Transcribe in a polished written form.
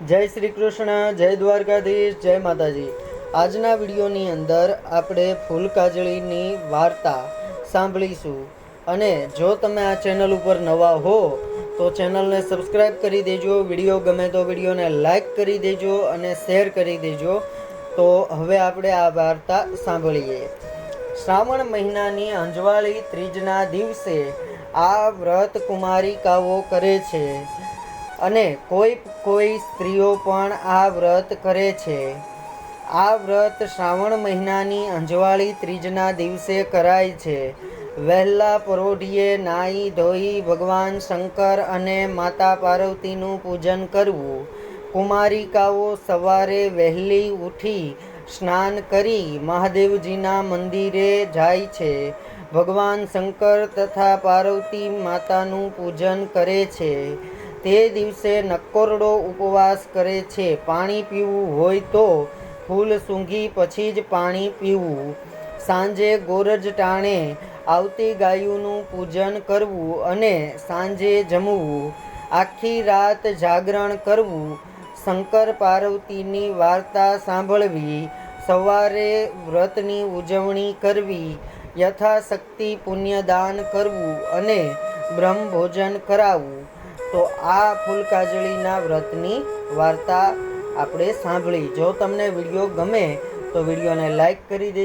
जय श्री कृष्ण, जय द्वारकाधीश, जय माताजी। आजना विडियोनी अंदर आपणे फूल काजळीनी वार्ता सांभळीशुं। अने जो तमे आ चेनल पर नवा हो तो चेनल ने सब्सक्राइब करी देजो। विडियो गमे तो विडियो ने लाइक करी देजो अने शेर करी देजो। तो हवे आपणे आ वार्ता सांभळीए। श्रावण महीनानी अंजवाळी त्रीजना दिवसे आ व्रत कुमारिकाओ करे छे અને કોઈ સ્ત્રીઓ પણ આ વ્રત કરે છે। આ વ્રત શ્રાવણ મહિનાની અંજવાળી ત્રીજના દિવસે કરાય છે। વહેલા પરોઢિયે નાહી ધોઈ ભગવાન શંકર અને માતા પાર્વતીનું પૂજન કરવું। કુમારિકાઓ સવારે વહેલી ઉઠી સ્નાન કરી મહાદેવજીના મંદિરે જાય છે। ભગવાન શંકર તથા પાર્વતી માતાનું પૂજન કરે છે। તે દિવસે નક્કોરડો ઉપવાસ કરે છે। પાણી પીવું હોય તો ફૂલ સૂંઘી પછી જ પાણી પીવું। સાંજે ગોરજ ટાણે આવતી ગાયોનું પૂજન કરવું અને સાંજે જમવું। આખી રાત જાગરણ કરવું। શંકર પાર્વતીની વાર્તા સાંભળવી। સવારે વ્રતની ઉજવણી કરવી। યથાશક્તિ પુણ્યદાન કરવું અને બ્રહ્મભોજન કરાવવું। तो आ फूल काजळीना व्रतनी वार्ता आपणे सांभळी। जो तमने विडियो गमे तो विडियोने लाइक करी दे।